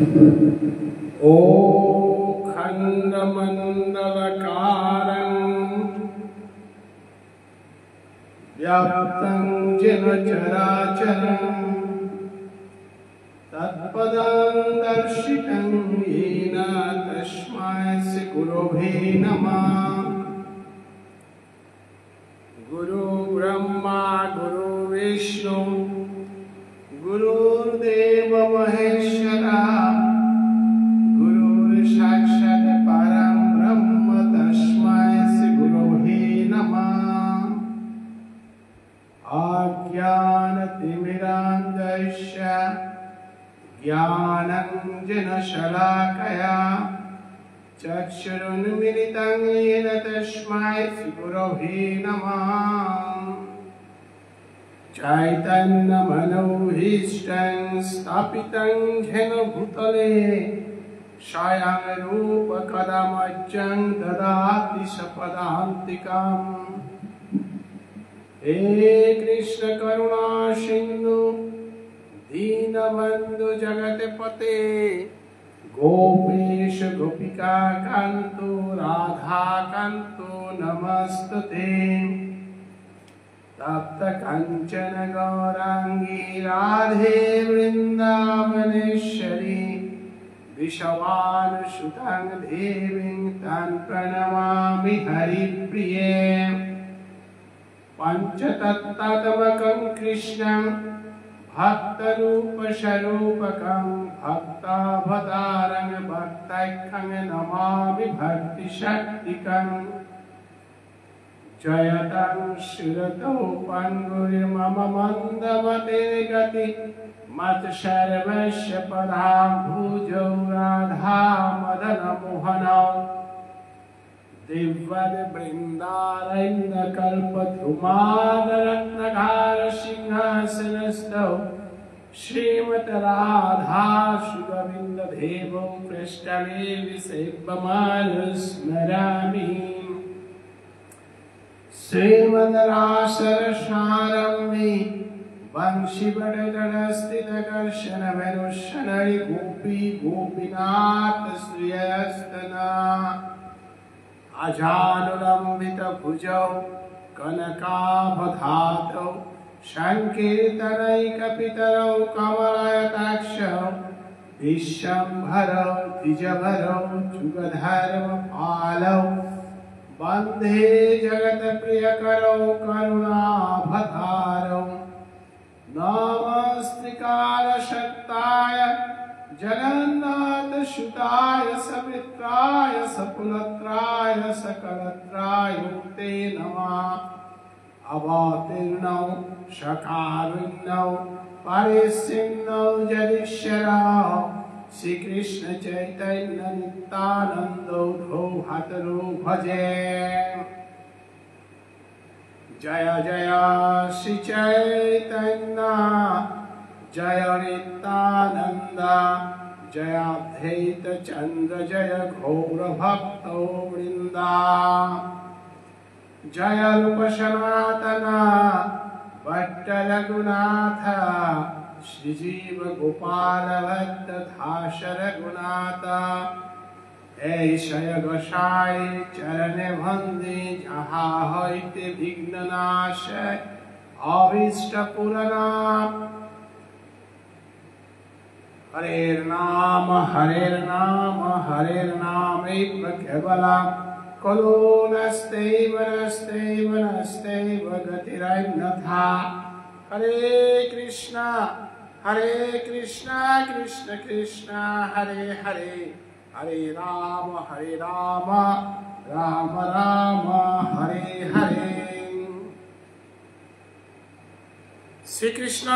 ओ खंडमंडलकारं व्याप्तं येन चराचरं तत्पदं दर्शितं येन तस्मै श्री गुरवे नमः। गुरु ब्रह्मा गुरु विष्णु गुरुर्देव महेश्वरा गुरुर्साक्षात् परं ब्रह्म तस्मै श्री गुरवे नमः। अज्ञानतिमिरान्धस्य ज्ञानाञ्जनशलाकया चक्षुरुन्मिलितं येन तस्मै श्री गुरवे नमः। चैतन्यमनोभीष्टं स्थापितं येन भूतले स्वयं रूपकदा मह्यं ददाति सपदान्तिकम्। हे कृष्ण करुणा सिन्धु दीनबन्धु जगत्पते गोपेश गोपिका कान्तो राधा कान्तो नमस्तुते। तप्त कांचन गौरांगी राधे वृंदावनेश्वरी विषवानुसुतं देवीं तां प्रणमामि हरिप्रिये। पंचतत्त्वात्मकं कृष्णं भक्तरूपस्वरूपकं भक्तावतारं भक्तैकं नमामि भक्तिशक्तिकम्। जयतं शिरतो पङ्गुर्मम मन्दमतिर्गति मत्सर्वस्य पदाम्बुजौ राधा मदनमोहनौ दिव्यवृन्दारण्यकल्पद्रुमादरत्नहार सिंहासनस्थौ श्रीमद्राधा सुगोविन्ददेवौ पृष्ठले विसेव्यमानस्मरामि। श्रीमद्रासरसारम्भे वंशीवटगणस्थितकर्षणविरुषणरि गोपी गोपीनाथ श्रियस्तना अजानुलम्बितभुजौ कनकावधातौ संकीर्तनैकपितरौ कमलायताक्षौ विश्वम्भरौ द्विजभरौ जुगधर्मपालौ वन्दे जगत्प्रियकरौ करुणावतारौ। नमस्त्रिकालशक्ताय जगन्नाथसुताय सवित्राय सकुलत्राय सकलत्राय ते नमः। अवतीर्णौ सकारुण्यौ परिसिन्नौ जगदीश्वरौ श्री कृष्ण चैतन्य नित्यानंद हतरो भजे। जय जय श्री चैतन्य जय नित्यानंद जय अद्वैत चंद्र जय घोर भक्त वृंदा। जय रूप सनातन भट्ट रघुनाथ श्रीजीव गोपाल भट्ट दास रघुनाथ। ऐशय गोसाई चरण वंदे जहाँ होते विघ्ननाश अभीष्ट पूर्ण। हरेर नाम एव केवलम् कलो नस्तेव गतिरन्यथा। हरे कृष्णा कृष्ण कृष्ण हरे हरे हरे राम राम राम हरे हरे। श्री कृष्ण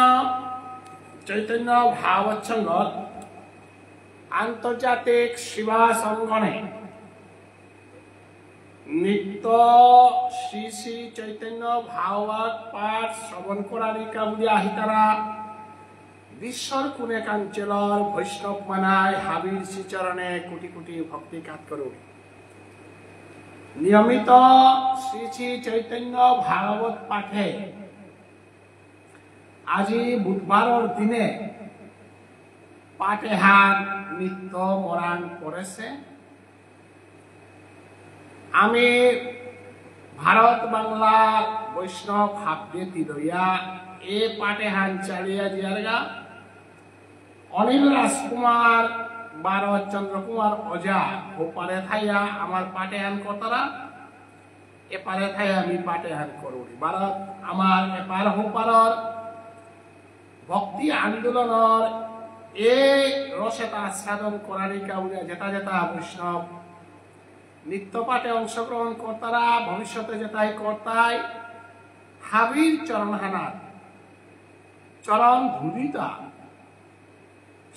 चैतन्य भागवत संघ आंतर्जातिक सेवा संगठने नित्य श्री श्री चैतन्य भागवत पाठ श्रवण करारिका बुली आहि तारा विश्वर कोने कांचलर वैष्णव मानाय हाबिर श्रीचरणे कोटि कोटि भक्ति काट करो। नियमित श्री श्री चैतन्य भागवत पाठे আজি বুধবাৰৰ দিনে পাটেহান নৃত্য মরাণ করেছে। আমি ভারত বাংলার বৈষ্ণব হাববেতি লইয়া এ পাটেহান চালিয়া জিয়ারগা অনিল রাজকুমার বারো চন্দ্রকুমার অজা ওপারে থাইয়া আমার পাটেহান কতরা এপারে থাইয়া আমি পাটেহান করুনি ভারত আমার এপার হোপারর ভক্তি আন্দোলনের এই রসেতা সাধন করারি কাউরিয়া যেটা যেটা বৈষ্ণব নৃত্য পাঠে অংশগ্রহণ কর্তারা ভবিষ্যতে যেটাই কর্তায় হাবির চরণহানার চরণ ধুলিতা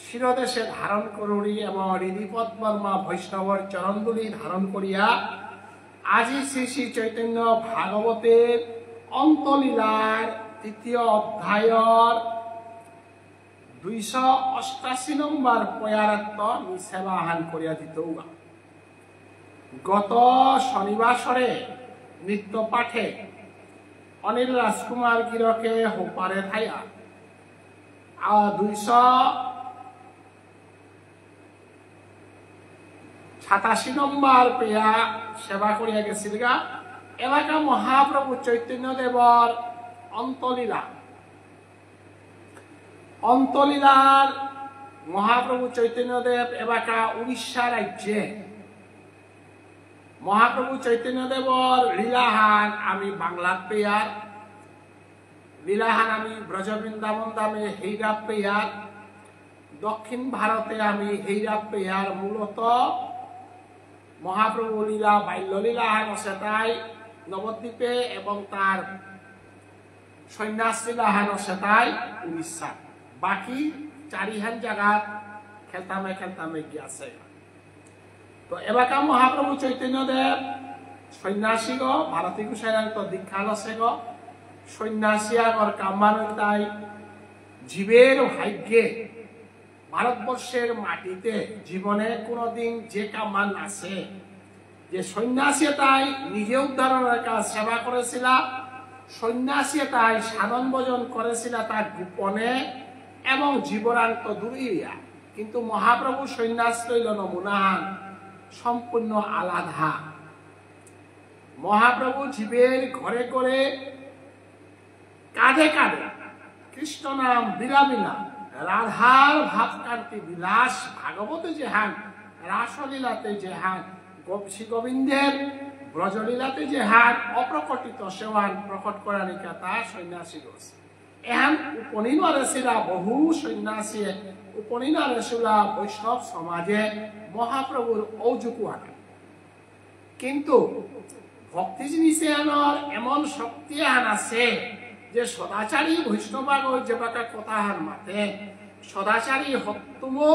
শিরদেশে ধারণ করুড়ি এবং হৃদিপদ বর্মা বৈষ্ণবর চরণদুলি ধারণ করিয়া আজি শ্রী শ্রী চৈতন্য ভাগবতের অন্তলীলার তৃতীয় অধ্যায়ের 288 নম্বর পয়ারাত্ম সেবা আহান করিয়া দিত। গত শনিবাসরে নৃত্য পাঠে অনিল রাজকুমার গিরকে হোপারে থাইয়া 287 নম্বর পেয়া সেবা করিয়া গেছিল গা। এলাকা মহাপ্রভু চৈতন্য দেবর অন্তলীলার মহাপ্রভু চৈতন্য দেব এলাকা উড়িষ্যা রাজ্যে মহাপ্রভু চৈতন্য দেবর লীলাহান আমি বাংলার পেয়ার লীলাহান আমি ব্রজ বৃন্দাবন দামে হেইরাপ পেয়ার দক্ষিণ ভারতে আমি হেইরাপ পেয়ার মূলত মহাপ্রভু লীলা বাল্য লীলাহান সেটাই নবদ্বীপে এবং তার সন্ন্যাস লীলাহান সেটাই উড়িষ্যা বাকি চারিহান জায়গা খেলতামে গিয়াছে। তো এবাকা মহাপ্রভু চৈতন্য দেব সন্ন্যাসী গো ভারতী গোসাইরাং তো দীক্ষা লছে গো সন্ন্যাসী আগর কামানতাই জীবের ভাগ্যে ভারতবর্ষের মাটিতে জীবনে কোনোদিন যে কামান আছে যে সন্ন্যাসী তাই নিজে উদ্ধারণের কাজ সেবা করেছিল সন্ন্যাসী তাই সাধন ভজন করেছিল তার গোপনে এবং জীবনান্ত দূরিয়া কিন্তু মহাপ্রভু সন্ন্যাস লইল নমুনাহান সম্পূর্ণ আলাদা। মহাপ্রভু জীবের ঘরে ঘরে কাঁধে কাঁধে কৃষ্ণ নাম বিলাবিলা রাধার ভাবকান্তি বিলাস ভাগবতে যে হান রাসলীলাতে যে হান শ্রী গোবিন্দের ব্রজলীলাতে যে হান অপ্রকটিত সেওয়ান প্রকট করার কথা সন্ন্যাসী রয়েছে। এহান উপনিনরে ছিলা বহু সন্ন্যাসী উপনিনরে ছিলা বৈষ্ণব সমাজে মহাপ্রভুর ঔজুকু আনে কিন্তু ভক্তি জিনিসে এমন শক্তি আন আছে যে সদাচারী বৈষ্ণবাগ যেবাকা কথা হান মাতে সদাচারী হত্যমো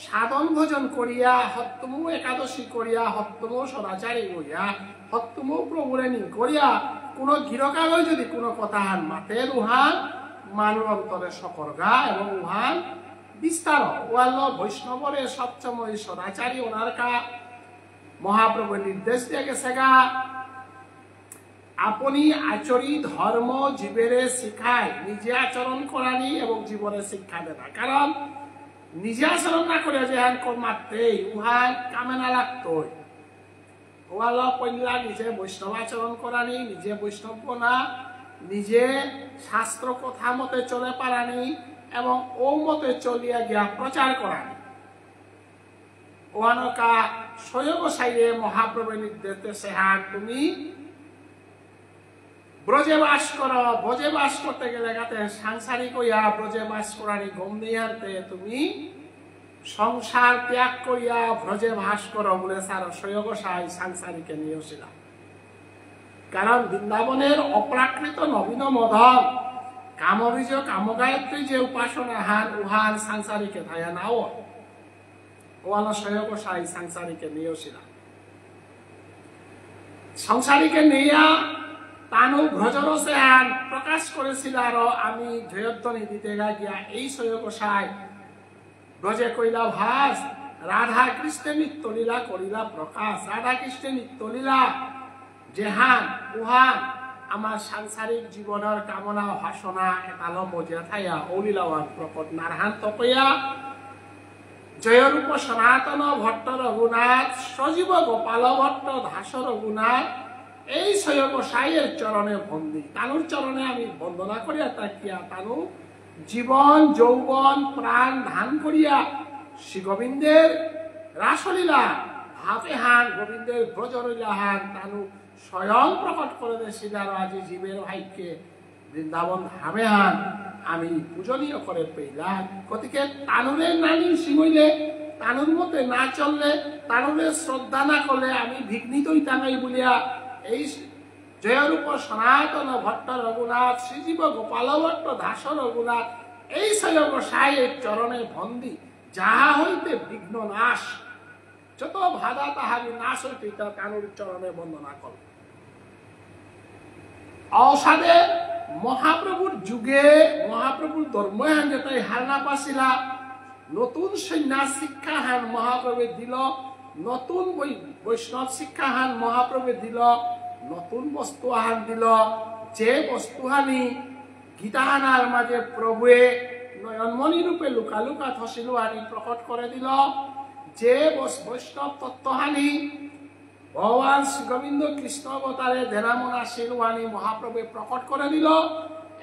সাধন ভোজন করিয়া হত্যমো একাদশী করিয়া হত্যমো সদাচারী হইয়া হত্যমো প্রভুরে নি করিয়া কোন গিরকাগজ যদি কোনো কথা হান মাতে উহান মানুষ অন্তরে সকর্গা এবং উহান বিস্তার ওয়াল বৈষ্ণবরে সবসময় সদাচারী ওনার কা মহাপ্রভু নির্দেশ দিয়ে গেছে গা আপনি আচরি ধর্ম জীবেরে শিখায় নিজে আচরণ করানি এবং জীবনে শিক্ষা দেনা কারণ নিজে আচরণ না করে যে হান মাত্রেই উহান কামে না লাগতোই ওয়াল পইলা নিজে বৈষ্ণব আচরণ করানি নিজে বৈষ্ণব না নিজে শাস্ত্র কথা মতে চলে পারানি এবং ও মতে চলিয়া গিয়া প্রচার করানি ওয়ানকা স্বয়ং সাইরে মহাপ্রভু নির্দেশ দেশে হান তুমি ব্রজে বাস করো ব্রজে বাস করতে গেলে গাতে সাংসারিক হইয়া ব্রজে বাস করানি গম নিয়ে আনতে তুমি সংসার ত্যাগ করিয়া ব্রজে বাস করো বলে সার স্বয়ং সাই সাংসারিকে নিয়েছিলাম কারণ বৃন্দাবনের অপ্রাকৃত নবীন মধন কামবীজ কামগায়ত্রী যে উপাসনা হান উহান সাংসারিকে থায়া নাও ওয়ালা স্বয়ং সাই সাংসারিকে নিয়েছিলাম সংসারিকে নিয়া তানু ভ্রজরসে হান প্রকাশ করেছিল আরো আমি জয়ধ্বনি দিতে গিয়া এই স্বয়ং সাই ব্রজে কইলা ভাস রাধা কৃষ্ণের নিত্যলীলা করিলা প্রকাশ রাধা কৃষ্ণের নিত্যলীলা যেহান উহান আমার সাংসারিক জীবনের কামনা ভাষণা এতালো মজিয়া থাইয়া ঔলীলাওয়ান প্রকট নারহান তপয়া জয়রূপ সনাতন ভট্ট রঘুনাথ সজীব গোপাল ভট্ট দাস রঘুনাথ এই সয় গোসাইয়ের চরণে বন্দী। তানুর চরণে আমি বন্দনা করিয়া তাকিয়া তানু জীবন যৌবন প্রাণ ধান করিয়া শ্রী গোবিন্দের রাসলীলা হাতে হান গোবিন্দের ব্রজলীলা হান তানু স্বয়ং প্রকট করে দিয়েছিল। আজি জীবের ভাইকে বৃন্দাবন ধামে হান আমি পূজনীয় করে পেলাম। গতিকে তানুরের নানি সিমইলে তানুর মতে না চললে তানুরের শ্রদ্ধা না করলে আমি বিঘ্নিতই তাঙাই বলিয়া এই জয়রূপ সনাতন ভট্ট রঘুনাথ শ্রীজীব গোপাল ভট্ট দাস রঘুনাথ এই সয় গোসাইয়ের চরণে বন্দী। যাহা হইতে বিঘ্ন নাশ, যত বাধা তাহারি নাশ হইতে তানুর চরণে বন্দনা কর। অসাদে মহাপ্রভুর যুগে মহাপ্রভুর ধর্মহান যেটাই হারনা পাছিলা নতুন সন্ন্যাস শিক্ষা হান মহাপ্রভু দিল, নতুন বৈষ্ণব শিক্ষা হান মহাপ্রভু দিল, নতুন বস্তু হান দিল। যে বস্তুহানি গীতাহানার মাঝে প্রভুয়ে নয়নমণি রূপে লুকা লুকা থসিল আনি প্রকট করে দিল। যে বৈষ্ণব তত্ত্বহানি ভগবান শ্রী গোবিন্দ কৃষ্ণ অবতারে ধেরামনা শিলওয়ানি মহাপ্রভু প্রকট করে দিল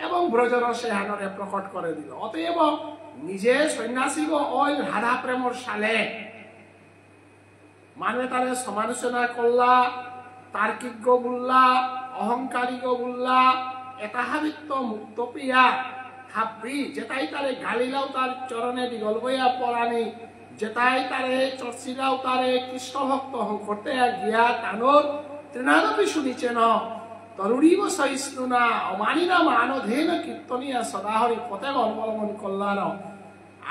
এবং ব্রজরসে হানরে প্রকট করে দিল। অতএব নিজে সন্ন্যাসী ওই রাধা প্রেমর সালে মানে তারে সমালোচনা করলা, তার্কিক বললা, অহংকারী বললা, এতাহাবিত্ব মুক্ত প্রিয়া হাব্রি যেটাই তারে গালিলাও তার চরণে দিগল হইয়া পড়ানি, যেটাই তারে চর্চিলাও তারে কৃষ্ণ ভক্ত করতে গিয়া তানোর তৃণাদপি শুনিছেন তরুণীব সহিষ্ণুনা অমানিনা মানধেন কীর্তনিয়া সদাহরি পথে অবলম্বন করলান।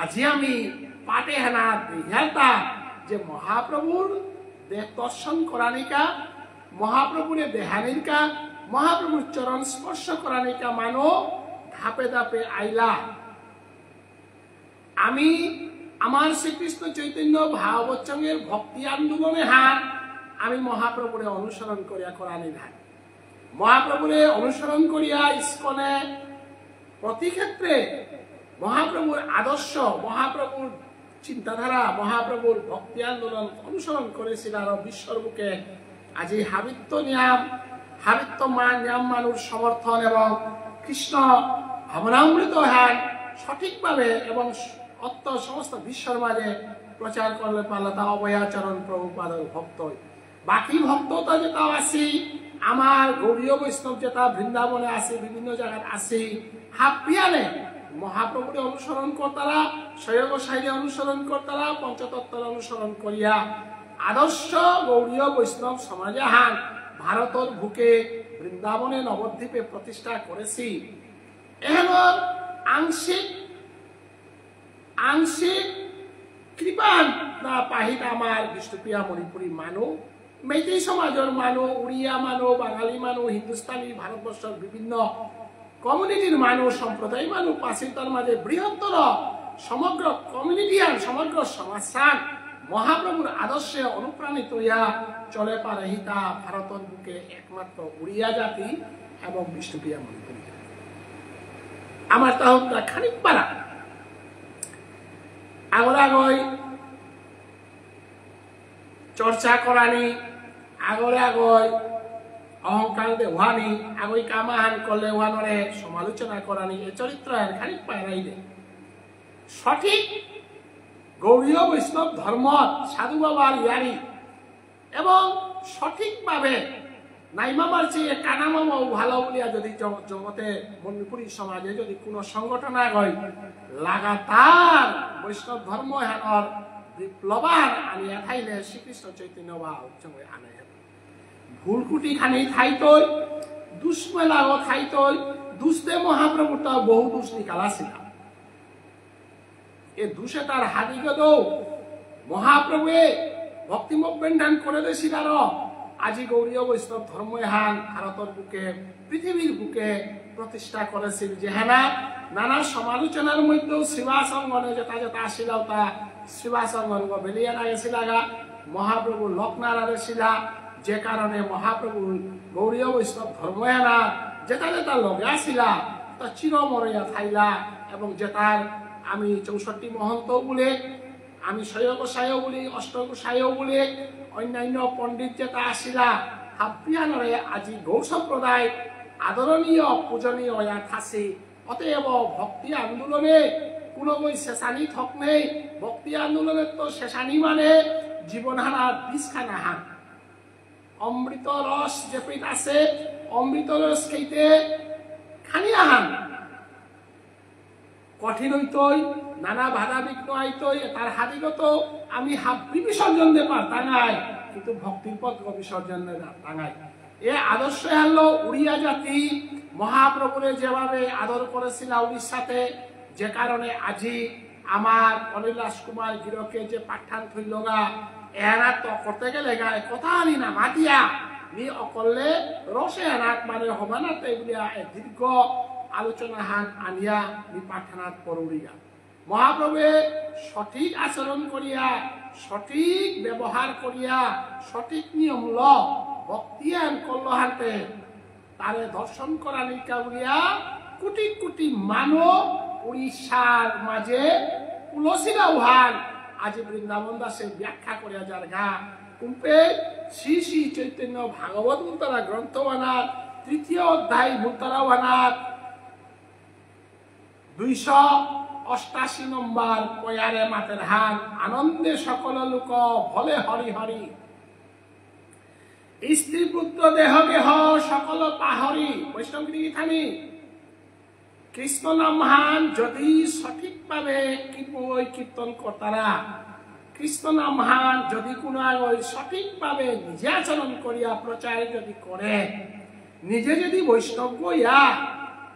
আজি আমি পাটে হেনা দেখাতা যে মহাপ্রভুর দেহ দর্শন করানিকা, মহাপ্রভুর দেহানিকা, মহাপ্রভুর চরণ স্পর্শ করানিকা মানো ধাপে ধাপে আইলা। আমি আমার শ্রীকৃষ্ণ চৈতন্য ভাগবতসঙ্গের ভক্তি আন্দোলনে হার আমি মহাপ্রভুরে অনুসরণ করিয়া করানি ধান মহাপ্রভুরে অনুসরণ করিয়া ইস্কনে প্রতি ক্ষেত্রে মহাপ্রভুর আদর্শ, মহাপ্রভুর চিন্তাধারা, মহাপ্রভুর ভক্তি আন্দোলন অনুসরণ করেছিল। আর বিশ্বর বুকে আজি হাবিত্য নিয়াম, হাবিত্য নিয়াম মানুষ সমর্থন এবং কৃষ্ণ ভাবনামৃত হ্যান সঠিকভাবে এবং অত্য সমস্ত বিশ্বর মাঝে প্রচার করলে পারলে তা অভয়াচরণ প্রভুপাদের ভক্ত। বাকি ভক্ততা যেটা আসি আমার গৌরীয় বৈষ্ণব যেটা বৃন্দাবনে আসি, বিভিন্ন জায়গায় আসি, হাপিয়ালে মহাপ্রভুরে অনুসরণ করতারা, স্বয়ং সাইডে অনুসরণ করতারা, পঞ্চতত্ত্বের অনুসরণ করিয়া আদর্শ গৌরীয় বৈষ্ণব সমাজে হান ভারতের বুকে বৃন্দাবনে নবদ্বীপে প্রতিষ্ঠা করেছি। এখন আংশিক আংশিক কৃপান না পাহিত আমার বিষ্ণুপ্রিয়া মণিপুরী মানুষ, মেইতেই সমাজের মানুষ, উড়িয়া মানুষ, বাঙালি মানুষ, হিন্দুস্তানি, ভারতবর্ষের বিভিন্ন কমিউনিটির মানুষ, সম্প্রদায় মানুষ পাশিতার মাঝে বৃহত্তর সমগ্র কমিউনিটি আর সমগ্র সমাজসান মহাপ্রভুর আদর্শে অনুপ্রাণিত হইয়া চলে পারে হিতা ভারতের বুকে একমাত্র উড়িয়া জাতি এবং বিষ্ণুপ্রিয়া মণিপুরী জাতি। আমার তাহলে খানিক পারা আগর আগই চর্চা করানি, আগরে আগই অহংকার দেওয়ানি, আগই কামাহান করলে ওয়ানরে সমালোচনা করানি, এ চরিত্র খানিক পায়রাই দে সঠিক গৌরীয় বৈষ্ণব ধর্ম সাধু বাবার ইয়ারি এবং সঠিকভাবে নাইমামার চেয়ে কানামামাও ভালো বলিয়া যদি জগতে মণিপুরী সমাজে যদি কোনো সংগঠন হয় লাগাতার বৈষ্ণব ধর্ম হেনর বিপ্লবান আনিয়া থাইলে শ্রীকৃষ্ণ চৈতন্য বা উচ্চমে আনে ভুলকুটি খানি থাইতই দুষ্মেলাও থাইতই দুষ্তে মহাপ্রভুটা বহু দুষ নিকালাছিল। এ দুষে তার হাদিকে দৌ মহাপ্রভুয়ে ভক্তিমুখ বেন্ধান করে দিয়েছিল। আজি গৌরীয় বৈষ্ণব ধর্ম হান ভারতের বুকে পৃথিবীর বুকে প্রতিষ্ঠা করেছিল। যে হেনা নানা সমালোচনার মধ্যেও শ্রীবাসঙ্গনে যেটা যেটা আসিল তা শ্রীবাসঙ্গন বেরিয়ে গেছিল মহাপ্রভু লক্ষ্ণারারে শিলা, যে কারণে মহাপ্রভু গৌরীয় বৈষ্ণব ধর্ম হেনা যেটা যেটা লগে আসিলা তা চিরমরিয়া থাইলা এবং যেটার আমি 64 মহন্ত বলে আমি স্বয়গোসায়ও বলি, অষ্টগোসায়ও বলি, অন্যান্য পণ্ডিত যেটা আসিলা হাবিয়ানরে আজি গৌর সম্প্রদায় আদরণীয় পূজনীয় ইয়াত আছে। অতএব ভক্তি আন্দোলনে কোনো বই শেষানি থক নেই। ভক্তি আন্দোলনের তো শেষানি মানে জীবন হানার বিষখানা হান। অমৃত রস যেপিত আছে, অমৃত রস খেতে খানিয়া হান কঠিন হইতই, নানা বাধা বিঘ্ন আইতই, তার হাদিগত আমি হাব্বি বিসর্জন দে পারতাঙাই, কিন্তু ভক্তির পথ বিসর্জন টাঙাই। এ আদর্শ হলো উড়িয়া জাতি মহাপ্রভুরে যেভাবে আদর করেছিল উড়িষ্যাতে, যে কারণে আজি আমার অনিলাস কুমার গিরকে যে পাঠান থইলগা এরা তো করতে গেলে গায়ে কথা আনি না মাতিয়া নি অকলে রসে এনাত মানে হবানাতে বলিয়া দীর্ঘ আলোচনা হান আনিয়া নি পাঠানাত পড়ুড়িয়া মহাপ্রভুয়ে সঠিক আচরণ করিয়া, সঠিক ব্যবহার করিয়া, সঠিক নিয়ম ল ভক্তিয়ান করল হাতে তারে দর্শন করা নিকা বলিয়া কোটি কোটি মানব উড়িষ্যার মাঝে তুলসীরা উহান আজি বৃন্দাবন দাসে ব্যাখ্যা করিয়া যার গা কুম্পে শ্রী শ্রী চৈতন্য ভাগবত মূলতারা গ্রন্থ বানাত ৩য় অধ্যায় মূলতারা বানাত ২৮৮ নম্বর পয়ারে মাতের হান আনন্দে সকল লোক ভলে হরি হরি স্ত্রী পুত্র দেহ গেহ সকল পাহরি বৈষ্ণবগিরি থানি কৃষ্ণ নাম হান যদি সঠিকভাবে কীর্তন কর্তারা কৃষ্ণ নাম হান যদি কোনো সঠিকভাবে নিজে আচরণ করিয়া প্রচার যদি করে, নিজে যদি বৈষ্ণব ইয়া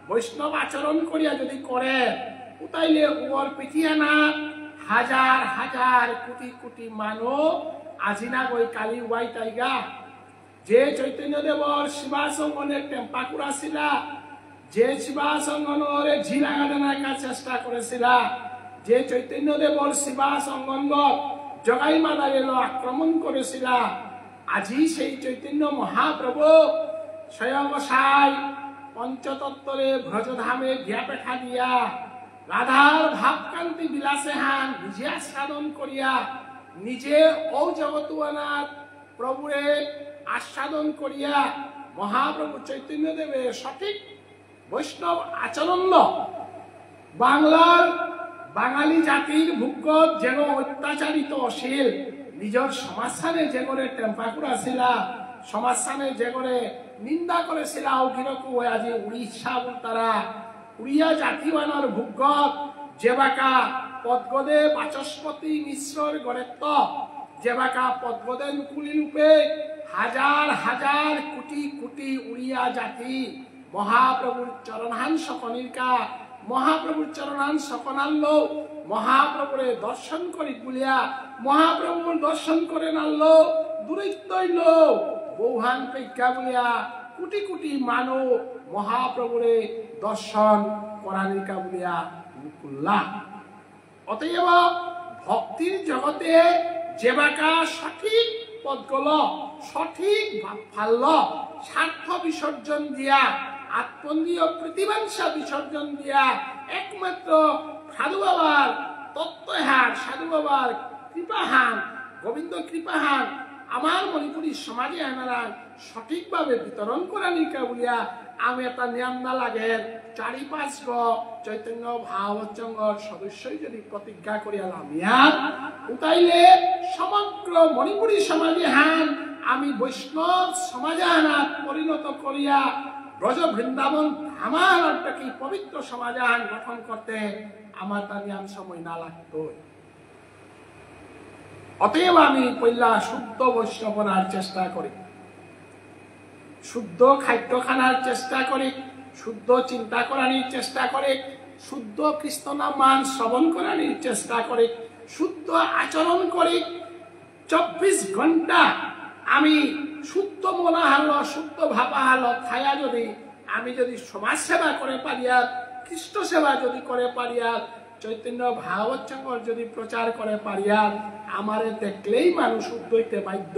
বৈষ্ণব আচরণ করিয়া যদি করে, তাইলে ওর পিঠিয়ানা হাজার হাজার কোটি কোটি মানব আজিনা গই কালি ওয়াই টাইগা যে চৈতন্য দেবর শিবাসঙ্গনের টেম্পাকুরা ছিলা, যে শিবাসঙ্গনরে ঝিলাগা দেনার চেষ্টা করেছিলা, যে চৈতন্য দেবর শিবাসঙ্গন জগাই মাদারে আক্রমণ করেছিলা, আজি সেই চৈতন্য মহাপ্রভু স্বয়ং সাই পঞ্চতত্ত্বরে ব্রজধামে জ্ঞাপেঠা দিয়া রাধার ভাবকান্তি বিলাসে হান নিজে আস্বাদন করিয়া নিজে ও জগতুয়ানাথ প্রভুরে আস্বাদন করিয়া মহাপ্রভু চৈতন্য দেবের সঠিক বৈষ্ণব আচরণ বাংলার বাঙালি জাতির ভূগত যেন অত্যাচারিত অশীল নিজের সমাজস্থানে যে করে টেম্পাকুরা ছিলা, সমাজস্থানে যে করে নিন্দা করেছিল কিরকম আজি উড়িষ্যা তারা উড়িয়া জাতিবানার ভূগত যেবাকা পদ্মদে বাচস্পতি মিশ্রর গড়েত্ব যেবাকা পদ্মদে নুকুলি রূপে হাজার হাজার কোটি কোটি উড়িয়া জাতি মহাপ্রভুর চরণান সকনিকা মহাপ্রভুর চরণান সকনাল্ল মহাপ্রভুরে দর্শন করি বলিয়া মহাপ্রভুর দর্শন করে নাল্ল দূরত্বইল বৌহান পেক্ষা বলিয়া কোটি কোটি মানব মহাপ্রভুরে দর্শন করানিকা বলিয়া মুকুল্লা। অতএব ভক্তির জগতে যেবাকা সঠিক পদগল সঠিক ফাল্ল স্বার্থ বিসর্জন দিয়া আত্মনীয় প্রতিবাংশা বিসর্জন দিয়া একমাত্র সাধু বাবার তত্ত্বহার সাধু বাবার কৃপাহান গোবিন্দ কৃপাহান আমার মণিপুরী সমাজে এনারা সঠিকভাবে বিতরণ করা নিকা বলিয়া আমি এটা নিয়ম না লাগে ৪-৫ চৈতন্য ভাগবত সংঘর সদস্যই যদি প্রতিজ্ঞা করিয়ালাম তাইলে সমগ্র মণিপুরী সমাজে হান আমি বৈষ্ণব সমাজে হানাত পরিণত করিয়া ব্রজ বৃন্দাবন আমার কি পবিত্র সমাজে হান গঠন করতে আমার তা নিয়ম সময় না লাগতো। অতএব আমি পইলা শুদ্ধ বৈষ্ণবনার চেষ্টা করি, শুদ্ধ খাদ্য খানার চেষ্টা করি, শুদ্ধ চিন্তা করার চেষ্টা করে, শুদ্ধ কৃষ্ণ নাম মান শ্রবণ করার চেষ্টা করে, শুদ্ধ আচরণ করে ২৪ ঘন্টা আমি শুদ্ধ মনা হাল শুদ্ধ ভাবা হাল থায়া যদি আমি যদি সমাজ সেবা করে পারিয়া খ্রিস্ট সেবা যদি করে পারিয়া চৈতন্য ভাগবত সংঘর যদি প্রচার করে পারিয়া আমারে দেখলেই মানুষ শুদ্ধ হইতে বাধ্য,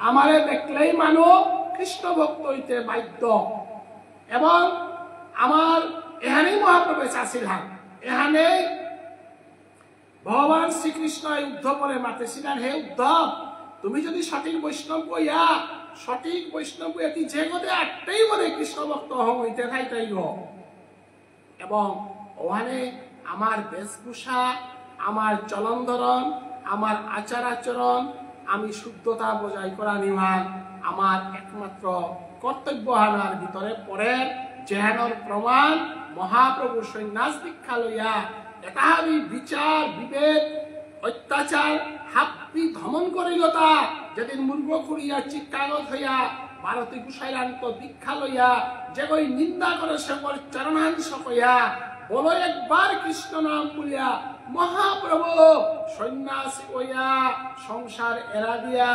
আমারে দেখলেই মানুষ কৃষ্ণ ভক্ত হইতে বাধ্য। এবং আমার এখানেই মহাপ্রভু চাষিলাম, এখানে ভগবান শ্রীকৃষ্ণ উদ্ধব করে মাতেছিলেন, হে উদ্ধব, তুমি যদি সঠিক বৈষ্ণব হইয়া যে গদে আটটাই বলে কৃষ্ণ ভক্ত হইতে থাইতাই এবং ওখানে আমার বেশভূষা, আমার চলন ধরন, আমার আচার আচরণ, আমি শুদ্ধতা বজায় করা নিমান আমার একমাত্র কর্তব্য হানার ভিতরে পড়ে যেহানোর প্রমাণ মহাপ্রভু সন্ন্যাস দীক্ষা লইয়া এটা আমি বিচার বিবেক অত্যাচার হাপ্পি ধমন করিলতা যেদিন মূর্খ করিয়া চিত্তাগত হইয়া ভারতী গুসাইলান্ত দীক্ষা লইয়া যে কই নিন্দা করে সকল চরণাংশ কইয়া বলো একবার কৃষ্ণ নাম বলিয়া মহাপ্রভু সন্ন্যাসী হইয়া সংসার এরা দিয়া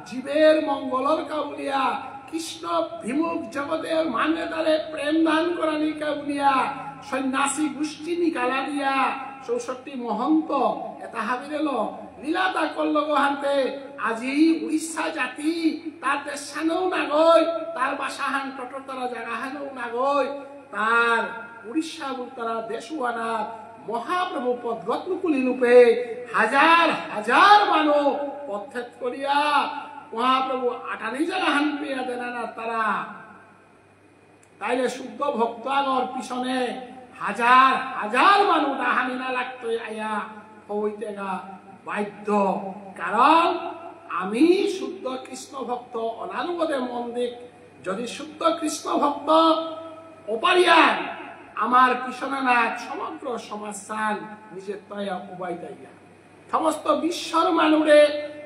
জীবের মঙ্গলর কাবুলিয়া কৃষ্ণ বিমুখ জগতের মানে তারে প্রেম দান করা নিকা বলিয়া সন্ন্যাসী গোষ্ঠী নিকালা দিয়া ৬৪ মহন্ত এটা হাবির এলো লীলাতা করল গোহান্তে আজি উড়িষ্যা জাতি তার দেশানেও নাগই তার বাসাহান টটরতারা জাগাহানেও নাগই তার উড়িষ্যা তারা দেশুয়ানা মহাপ্রভু পদ্মকুলি রূপে হাজার হাজার মানুষ পথেত করিয়া মহাপ্রভু আটানি জাগাহান পেয়া দেন না তারা তাইলে শুদ্ধ ভক্ত আগর পিছনে হাজার হাজার মানুষ ডাহানি না লাগতো আয়া হইতে গা বাধ্য কারণ আমি শুদ্ধ কৃষ্ণ ভক্ত অনানুগদে মন্দির যদি শুদ্ধ কৃষ্ণ ভক্ত অপারিয়ান আমার পিছনে না সমগ্র সমাজ নিজের তয়া উবাই দাইয়া সমস্ত বিশ্বর মানুষে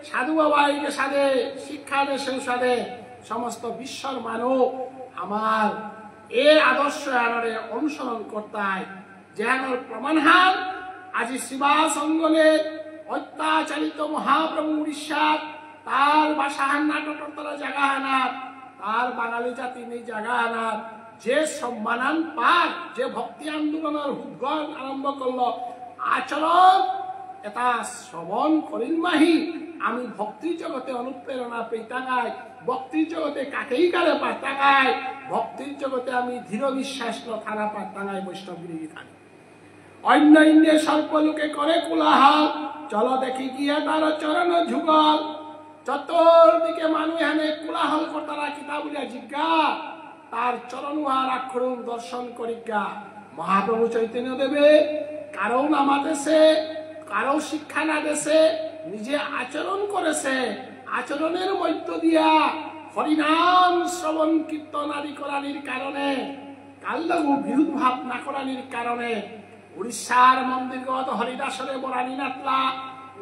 সাধু বাবাইকে সাধে শিক্ষা দেশেও সাধে সমস্ত বিশ্বর মানুষ আমার এ আদর্শ আনারে অনুসরণ করতায় যেন প্রমাণহার আজি শিবাস অঙ্গনে অত্যাচারিত মহাপ্রভু উড়িষ্যা তার বাসাহান নাটকের তারা জায়গা আনার তার বাঙালি জাতি নেই জায়গা আনার যে সম্মানান পাক যে ভক্তি আন্দোলনের উদ্গম আরম্ভ করলো আচরণ এটা শ্রবণ করিল মাহি আমি ভক্তির জগতে অনুপ্রেরণা পেতাঙাই ভক্তির জগতে কাকেই কারে পাতাঙাই ভক্তির জগতে আমি দৃঢ় বিশ্বাস থানা পাতাঙাই বৈষ্ণবগিরি থানি অন্য ইন্দ্রিয় সর্বলোকে করে কোলাহল চলো দেখি গিয়া তার চরণ যুগল চতুর্দিকে মানুষ এখানে কোলাহল কর্তারা কিতা বলিয়া জিজ্ঞা তার চরণ উহার আক্ষরণ দর্শন করিজ্ঞা মহাপ্রভু চৈতন্য দেবে কারো নামাদেছে কারো শিক্ষা না দেছে নিজে আচরণ করেছে আচরণের মধ্য দিয়া হরিনাম শ্রবণ কীর্তন আদি করানির কারণে কাল্লগু বিরোধ ভাব না করানির কারণে উড়িষ্যার মন্দিরগত হরিদাসরে বরানি নাতলা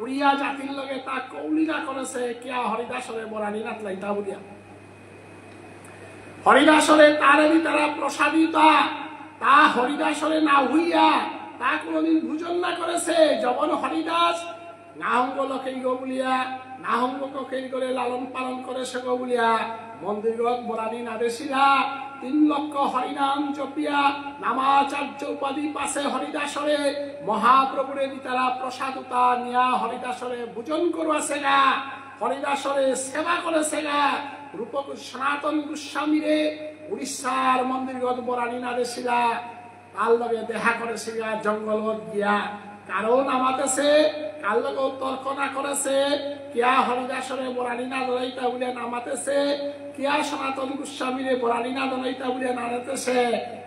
উড়িয়া জাতির লগে তা কৌলিনা করেছে কিয়া হরিদাসরে বরানি নাতলা ইতা বলিয়া হরিদাসরে তারেরই তারা প্রসাদিতা তা হরিদাসরে না হইয়া তা কোনদিন ভোজন না করেছে যখন হরিদাস নাহঙ্গ লোকেই গো বলিয়া নাহঙ্গকে করে লালন পালন করে সে গো বলিয়া মন্দিরগত বরানি নাদেশিলা ৩ লক্ষ হরিনাম জপিয়া নামাচার্য উপাধি পাশে হরিদাসরে মহাপ্রভুরে তারা প্রসাদতা নিয়া হরিদাসরে ভোজন করবাছে গা হরিদাসরে সেবা করেছে গা রূপক সনাতন গোস্বামীরে উড়িষ্যার মন্দিরগত বরানি নাদেশিলা তার লগে দেখা করেছে গা জঙ্গলত গিয়া কারণ আমাদেশে কার লগে তর্ক না করেছে কিয়া হরিদাসরে বরানি না দলাইতা বলে নামাতেছে কিয়া সনাতন গোস্বামীরে বরানি না দলাইতা বলে নামাতেছে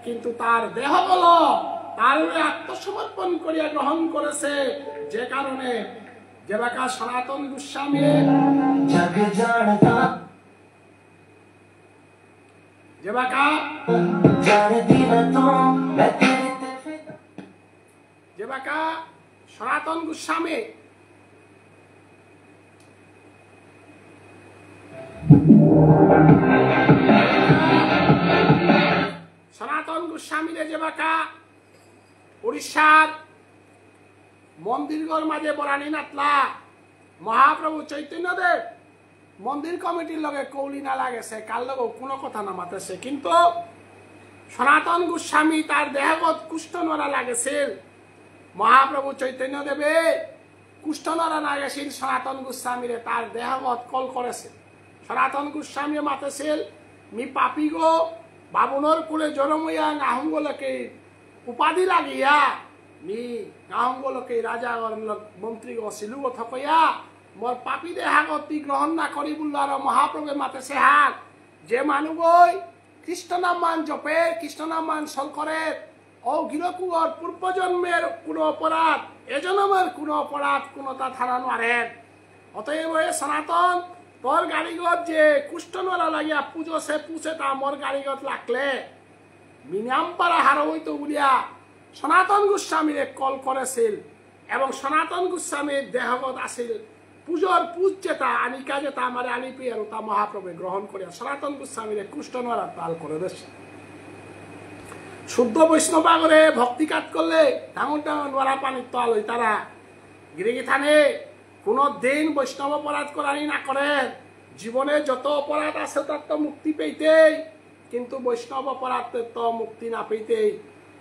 কিন্তু তার দেহ বল তার আত্মসমর্পণ করিয়া গ্রহণ করেছে যে কারণে যেবাকা সনাতন গোস্বামীরে যেবাকা যেবাকা সনাতন গোস্বামী সনাতন গোস্বামীরে যেবাকা উড়িষ্যার মন্দিরগর মাঝে বরানি নাতলা মহাপ্রভু চৈতন্যদেব মন্দির কমিটির লগে কৌলি না লাগেছে কার লগে কোনো কথা না মাতেছে কিন্তু সনাতন গোস্বামী তার দেহগত কুষ্ঠ নরা লাগেছিল মহাপ্রভু চৈতন্য দেবে কুষ্ঠ নরা লাগেছিল সনাতন গোস্বামীরে তার দেহগত কল করেছে সনাতন গোস্বামী মাতেছিল মি পাপি গো বাবুনর কুলে জনমইয়া নাহঙ্গলকে উপাধি লাগিয়া নি গাঁওগুলোকে রাজা মন্ত্রী সিলু থকয়া মোর পাপি দেহাগতি গ্রহণ না করি বুল্লার মহাপ্রভে মাতে সে হাত যে মানুষ কৃষ্ণ নাম মান জপে কৃষ্ণ নাম মান সল করে ও গিরকুর পূর্বজন্মের কোনো অপরাধ এজন্মের কোনো অপরাধ কোনোটা থানা নারেন অতএব সনাতন তোর গাড়িগত যে কুষ্ঠ নলা লাগিয়া পুজো সে পুষে তা মোর গাড়িগত লাগলে মিনিমাম পারা হার হইতো বলিয়া সনাতন গোস্বামীরে কল করেছিল এবং সনাতন গোস্বামীর দেহগত আসিল পুজোর পূজ যেটা আনিকা যেটা আমার আনিপি আর তা মহাপ্রভে গ্রহণ করিয়া সনাতন গোস্বামীরে কুষ্ঠ নলা তাল করে দিচ্ছে শুদ্ধ বৈষ্ণবাগরে ভক্তিকাত করলে ডাঙর ডাঙর নোয়ারা পানির তল ওই তারা গিরিগি থানে কোন দিন বৈষ্ণব অপরাধ করানি না করে জীবনে যত অপরাধ আছে তার তো মুক্তি পেইতেই কিন্তু বৈষ্ণব অপরাধের তো মুক্তি না পেইতেই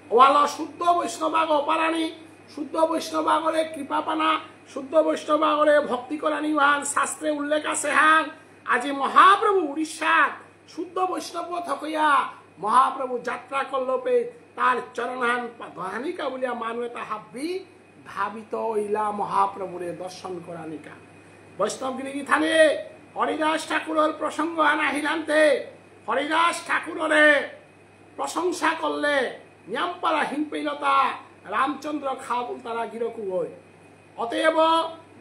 ওয়াল শুদ্ধ বৈষ্ণবাগ অপারানি শুদ্ধ বৈষ্ণবাগরে কৃপা পানা শুদ্ধ বৈষ্ণবাগরে ভক্তি করানি হান শাস্ত্রে উল্লেখ আছে হান আজি মহাপ্রভু উড়িষ্যার শুদ্ধ বৈষ্ণব থকইয়া মহাপ্রভু যাত্রা করলোপে তার চরণহান দহানিকা বলিয়া মানুষ তা হাব্বি ভাবিত ইলা মহাপ্রভুরে দর্শন করানিকা বৈষ্ণবগিরি থানে হরিদাস ঠাকুরের প্রসঙ্গ আনা হিলান্তে হরিদাস ঠাকুরের প্রশংসা করলে নিয়ামপাড়া হিংপেলতা রামচন্দ্র খাবুল তারা গিরকু হই অতএব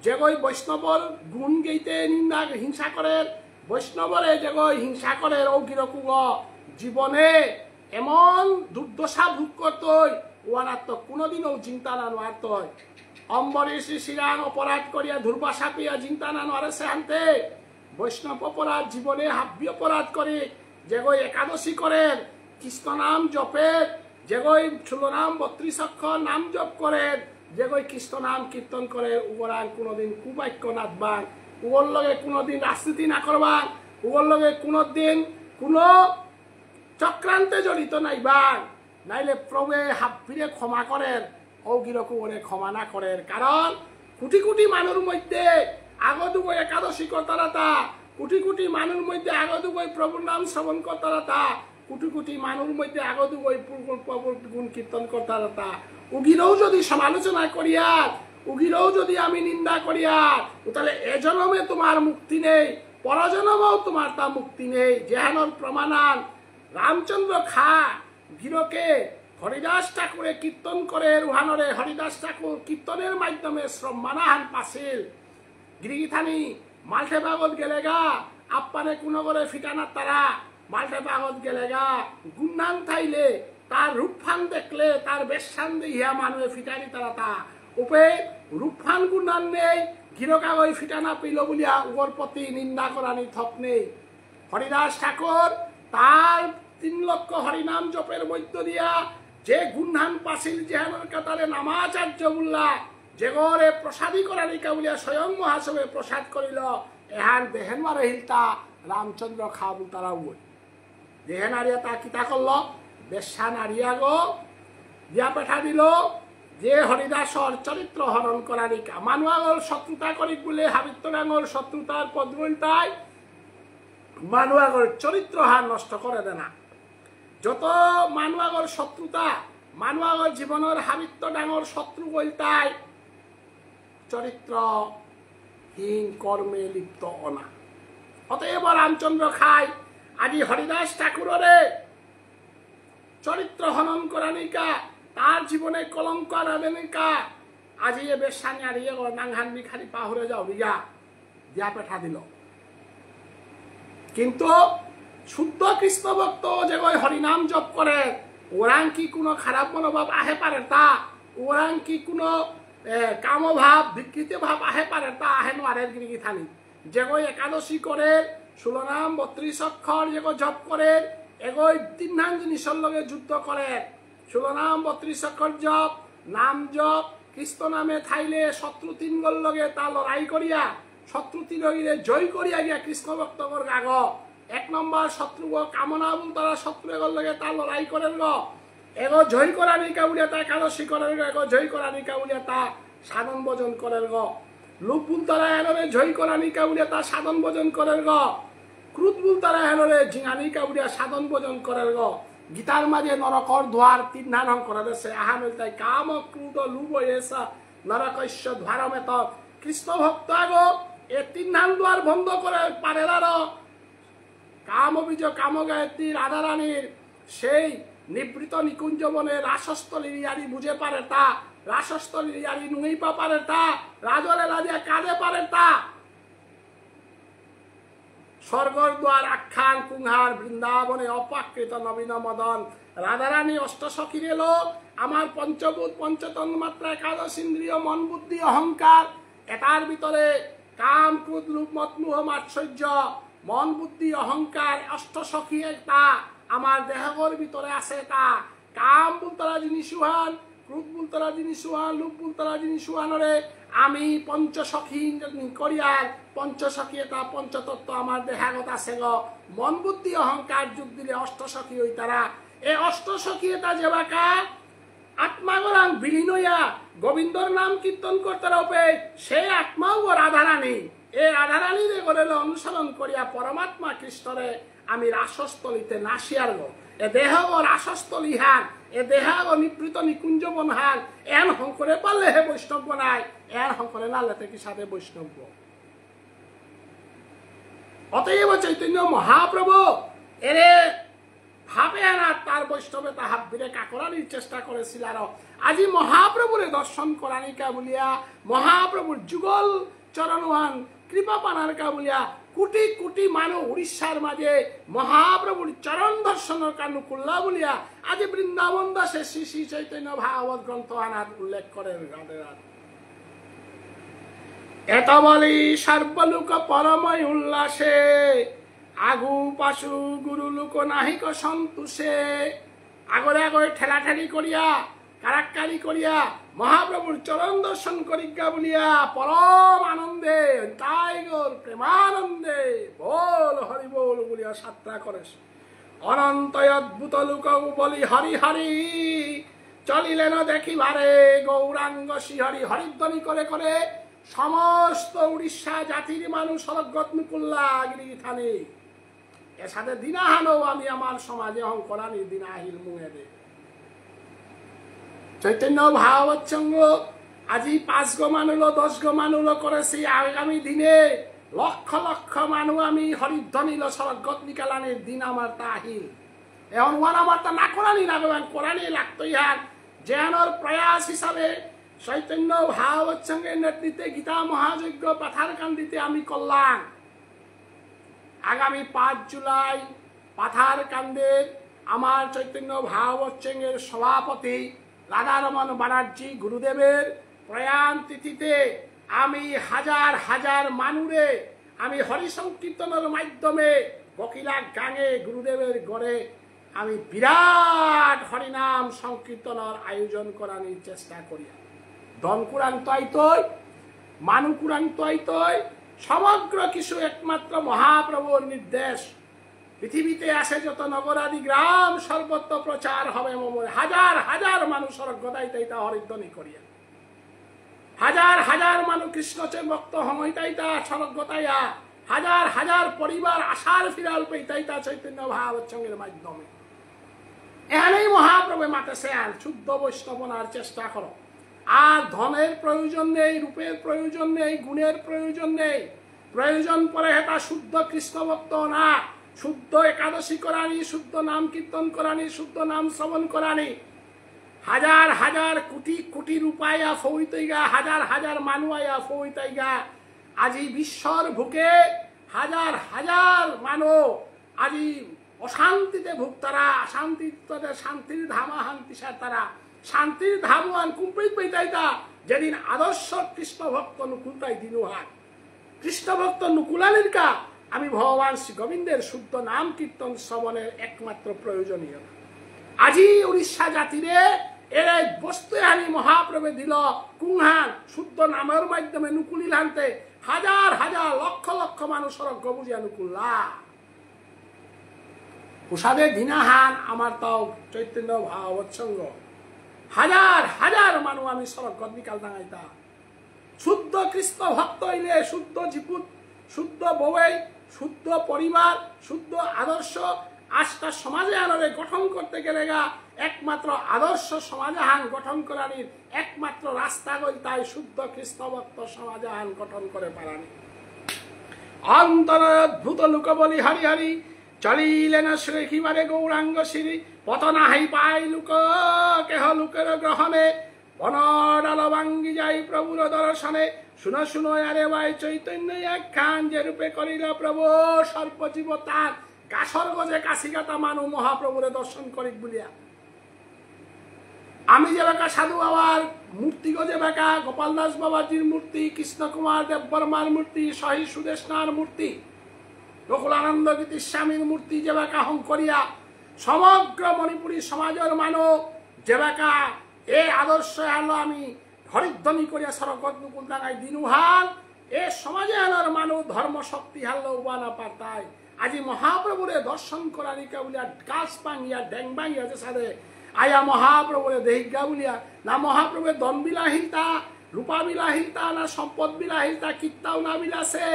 যেগই বৈষ্ণবর গুণ গেইতে নিন্দা হিংসা করে বৈষ্ণবরে যেগই হিংসা করে ও গিরকু জীবনে এমন দুর্দশা ভোগ করতই ওয়ানার তো কোনোদিনও চিন্তা না নোয়ারত অম্বরীশ শ্রীরাম অপরাধ করিয়া দুর্বাসা পেয়া চিন্তা না নোয়ারে সে আনতে বৈষ্ণব অপরাধ জীবনে হাব্বি অপরাধ করে যেগই একাদশী করেন কৃষ্ণ নাম জপের যেগই 16 নাম 32 অক্ষর নাম জপ করেন যেগই কৃষ্ণ নাম কীর্তন করে উগরান কোনোদিন কুবাক্য নাথবান উগর লগে কোনোদিন রাজনীতি না করবান উগর লগে কোনোদিন কোনো চক্রান্তে জড়িত নাইবান নাইলে প্রভু হাব্বিরে ক্ষমা করেন ও গিরকু ওরে ক্ষমা না করেন কারণ কোটি কোটি মানুষ মধ্যে আগদুগ একাদশী কর্তারাতা কোটি কোটি মানুষ মধ্যে আগদুগ প্রভুর নাম শ্রবণ কর্তারাতা কোটি কোটি মানুষ মধ্যে আগদুগ প্রভুর গুণ কীর্তন কর্তারাতা উগিরেও যদি সমালোচনা করিয়ার উগিরেও যদি আমি নিন্দা করিয়ার তাহলে এজন্মে তোমার মুক্তি নেই পরজন্মেও তোমার তা মুক্তি নেই যেহানোর প্রমাণান রামচন্দ্র খা গিরকে হরিদাস ঠাকুরে কীর্তন করে রুহানরে হরিদাস ঠাকুর কীর্তনের মাধ্যমে শ্রমানাহান পাছিল গিরিগিথানি মাল্টে বাগত গেলেগা আপ্পানে কোনো করে ফিটানার তারা মাল্টে বাগত গেলেগা গুন্নান থাইলে তার রূপফান দেখলে তার বেশান দেহিয়া মানুষে ফিটানি তারা তা উপে রূপফান গুন্নান নেই গিরকাগই ফিটানা পেল বলিয়া উগর প্রতি নিন্দা করানি থক নেই হরিদাস ঠাকুর তার 3 লক্ষ হরিনাম জপের মধ্য দিয়া যে গুণহান পাছিল যেহানোর কাতারে নামাচার্য বললা যে গরে প্রসাদী করানিকা বলিয়া স্বয়ং মহাসবে প্রসাদ করিল এহান দেহেন মারে হিলতা রামচন্দ্র খাবু তারা বই দেহেন আরিয়া তা কিতা করল বেশা নারিয়া গো দিয়া পেঠা দিল যে হরিদাসর চরিত্র হরণ করানিকা মানুয়াগর শত্রুতা করি বলে হাবিত্তরাঙ্গর শত্রুতার পদ তাই মানুয়াগর চরিত্র হার নষ্ট করে দেনা যত মানুয়াগর শত্রুতা মানুয়াগর জীবনের হাবিত্য ডাঙর শত্রু বলতাই চরিত্র হীন কর্মে লিপ্ত অনা অতএব রামচন্দ্র খাই আজি হরিদাস ঠাকুরের চরিত্র হনন করানিকা তার জীবনে কলঙ্ক আনানিকা আজি এ বেশানি আরিয়ে নাংহান বিখারি পাহরে যাও রিয়া দিয়া পেঠা দিল কিন্তু শুদ্ধ কৃষ্ণ ভক্ত যে হরিনাম জপ করে ওরাং কি কোনো খারাপ মনোভাব আহে পারে তা ওরাং কি কোনো কামভাব বিকৃতি ভাব আহে পারে তা আহে নোয়ারের গিরিগি থানি যে একাদশী করে 16 নাম 32 অক্ষর যে জপ করে এগোই 3 নাম জিনিসের লগে যুদ্ধ করে 16 নাম 32 অক্ষর জপ নাম জপ কৃষ্ণ নামে থাইলে শত্রু 3 গল লগে তা লড়াই করিয়া শত্রু 3 জয় করিয়া গিয়া কৃষ্ণ ভক্তগর গাগ 1 নম্বর শত্রু কামনা বল তারা শত্রু এগর লগে তা লড়াই করেন গ এগো জয় করানিকা বলিয়া তা একাদশী করেন গ এগো জয় করানিকা বলিয়া তা সাধন ভোজন করেন গ লোভ বুল তারা এনরে জয় করানিকা বলিয়া তা সাধন ভোজন করেন গ ক্রোধ বুল তারা এনরে ঝিঙানিকা বলিয়া সাধন ভোজন করেন গ গীতার মাঝে নরকর দ্বার 3 নাম করা দিয়েছে আহা মিলতাই কাম ক্রোধ লোভ এসা নরকস্য দ্বারমেত কৃষ্ণ ভক্ত আগো এ 3 নাম দ্বার বন্ধ করে পারেলার কাম বীজ কাম গায়ত্রী রাধারানীর সেই নিবৃত নিকুঞ্জ বনে রাসস্থলীর ইয়ারি বুঝে পারে তা রাসস্থলীর ইয়ারি নুই পা পারে তা রাজরে রাজা কাঁদে পারে তা স্বর্গর দ্বার আখ্যান কুংহার বৃন্দাবনে অপাকৃত নবীন মদন রাধারানী অষ্টসখীর এলো আমার পঞ্চভূত পঞ্চতন মাত্রা একাদশ ইন্দ্রিয় মন বুদ্ধি অহংকার এটার ভিতরে কাম ক্রোধ লোভ মদ মোহ মাৎসর্য মন বুদ্ধি অহংকার অষ্টসখী তা আমার দেহগর ভিতরে আছে তা কাম বুলতরা জিনিস সুহান ক্রোধ বুলতরা জিনিস সুহান লোভ বুলতরা জিনিস সুহানরে আমি পঞ্চসখী করিয়ার পঞ্চসখী এটা পঞ্চতত্ত্ব আমার দেহাগত আছে গ মন বুদ্ধি অহংকার যোগ দিলে অষ্টসখী হই তারা এই অষ্টসখী এটা যেবাকা আত্মাগরাং বিলীন হইয়া গোবিন্দর নাম কীর্তন করতে রূপে সেই আত্মাও রাধারানী এই রাধারানীরে গড়ে অনুসরণ করিয়া পরমাত্মা কৃষ্ণরে আমি রাসস্থলিতে নাসিয়ার গো এ দেহ রাসস্থলী হান এ দেহ নিবৃত নিকুঞ্জ বন হান এন হংকরে পারলে হে বৈষ্ণব নাই এন হংকরে নালে থেকে সাথে বৈষ্ণব অতএব চৈতন্য মহাপ্রভু এরে ভাবে না তার বৈষ্ণবে তাহা বিরেকা করার চেষ্টা করেছিল আর আজি মহাপ্রভুরে দর্শন করানিকা বলিয়া মহাপ্রভুর যুগল চরণওয়ান কৃপা পানারকা বলিয়া কোটি কোটি মানুষ উড়িষ্যার মাঝে মহাপ্রভুর চরণ দর্শনের কানু কুল্লা বলিয়া আজি বৃন্দাবন দাসে শ্রী শ্রী চৈতন্য ভাগবত গ্রন্থ আনার উল্লেখ করেন এত বলি সর্বলোক পরময় উল্লাসে আগু পাশু গুরু লোক নাহিক সন্তোষে আগরে আগরে ঠেলাঠেলি করিয়া কারাক্কারি করিয়া মহাপ্রভুর চরণ দর্শন করিজ্ঞা বলিয়া পরম আনন্দে তাই গোর প্রেমানন্দে বল হরি বল বলিয়া যাত্রা করেছ অনন্ত অদ্ভুত লোক বলি হরি হরি চলিলেন দেখিবারে গৌরাঙ্গ শ্রীহরি হরিধ্বনি করে করে সমস্ত উড়িষ্যা জাতির মানুষ সরগত মুকুল্লা গিরিথানি এর সাথে দিনাহানো আমি আমার সমাজে অঙ্করানি দিনাহিল মুঙে দে চৈতন্য ভাগবত সঙ্গ আজি 5 গো মানুষ 10 গো মানুষ করেছি আগামী দিনে লক্ষ লক্ষ মানুষ আমি হরিধ্বনিল সরগত নিকালানির দিন আমার তা আহিল এখন ওয়ান আমার তা না করানি না করানি লাগতো ইহার জ্ঞানের প্রয়াস হিসাবে চৈতন্য ভাগবত সঙ্গের নেতৃত্বে গীতা মহাযজ্ঞ পাথার কান্দিতে আমি করলাম আগামী 5 জুলাই পাথার কান্দের আমার চৈতন্য ভাগবত সঙ্গের সভাপতি রাধারমন ব্যানার্জি গুরুদেবের প্রয়াণ তিথিতে আমি হাজার হাজার মানুষে আমি হরি সংকীর্তনের মাধ্যমে বকিলা গাঙে গুরুদেবের গড়ে আমি বিরাট হরিনাম সংকীর্তনের আয়োজন করার চেষ্টা করি ধন কুরান তৈ মানু কুরান তৈ সমগ্র কিছু একমাত্র মহাপ্রভুর নির্দেশ পৃথিবীতে আসে যত নগরাদি গ্রাম সর্বত্র প্রচার হবে হাজার হাজার মানুষ গদাইতা হরিধ্বনি করিয়া হাজার হাজার মানুষ কৃষ্ণচের ভক্ত হমইতাইতা সড়ক গতাইয়া হাজার হাজার পরিবার আশার ফিরাল পেইতাইতা চৈতন্য ভাগবত সঙ্গের মাধ্যমে এখানেই মহাপ্রভু মাতে সেন শুদ্ধ বৈষ্ণবনার চেষ্টা করো আর ধনের প্রয়োজন নেই রূপের প্রয়োজন নেই গুণের প্রয়োজন নেই প্রয়োজন পরে হেতা শুদ্ধ কৃষ্ণ ভক্ত না শুদ্ধ একাদশী করানি শুদ্ধ নাম কীর্তন করানি শুদ্ধ নাম শ্রবণ করানি হাজার হাজার কোটি কোটি রূপায়া ফৌইতইগা হাজার হাজার মানুয়া ফৌইতইগা আজি বিশ্বর ভুকে হাজার হাজার মানো আজি অশান্তিতে ভুগতারা শান্তিতে শান্তির ধামা হান্তিসার তারা শান্তির ধামওয়ান কুম্পিত পেইতাইতা যেদিন আদর্শ কৃষ্ণ ভক্ত নুকুলতাই দিনুহার কৃষ্ণ ভক্ত নুকুলানির কা আমি ভগবান শ্রী গোবিন্দের শুদ্ধ নাম কীর্তন শ্রবণের একমাত্র প্রয়োজনীয় আজি উড়িষ্যা জাতিরে এর বস্তু আনি মহাপ্রভু দিল কুংহান শুদ্ধ নামের মাধ্যমে নুকুলিল হানতে হাজার হাজার লক্ষ লক্ষ মানুষের গবুজিয়া নুকুল্লা প্রসাদে দিনাহান আমার তাও চৈতন্য ভাগবত সঙ্গ হাজার হাজার মানুষ আমি সড়ক গদনিকাল দাঁড়াইতা শুদ্ধ কৃষ্ণ ভক্ত হইলে শুদ্ধ জীপুত শুদ্ধ বউই শুদ্ধ পরিবার শুদ্ধ আদর্শ আজটা সমাজে আনরে গঠন করতে গেলে গা একমাত্র আদর্শ সমাজ আহান গঠন করানির একমাত্র রাস্তা গই তাই শুদ্ধ খ্রিস্টভক্ত সমাজ আহান গঠন করে পারানি অন্তর অদ্ভুত লোক বলি হারি হারি চলিলেন শ্রেখিবারে গৌরাঙ্গ শ্রী পতনা হাই পাই লোক কেহ লোকের গ্রহণে বনডাল ভাঙ্গি যাই প্রভুর দর্শনে শুনো শুনো আরে ভাই চৈতন্য একখান যে রূপে করিল প্রভু সর্বজীব তার কাশর গজে কাশিগাতা মানু মহাপ্রভুরে দর্শন করিক বলিয়া আমি যে বেকা সাধু বাবার মূর্তি গজে বেকা গোপাল দাস বাবাজির মূর্তি কৃষ্ণ কুমার দেব বর্মার মূর্তি শহীদ সুদেশনার মূর্তি রঘুলানন্দ গীতি স্বামীর মূর্তি যে বেকা হং করিয়া সমগ্র মণিপুরী সমাজের মানব যে বেকা এ আদর্শ আলো আমি হরিধ্বনি করিয়া সরগত মুকুল ডাঙাই দিনুহাল এ সমাজে আলোর মানুষ ধর্ম শক্তি হারলো উবানা পাতায় আজি মহাপ্রভুরে দর্শন করানিকা বলিয়া গাছ পাঙ্গিয়া ড্যাং ভাঙিয়া যে সাথে আয়া মহাপ্রভুরে দেহিজ্ঞা বলিয়া না মহাপ্রভুর দম বিলাহিতা রূপা বিলাহিতা না সম্পদ বিলাহিতা কিত্তাও না বিলাসে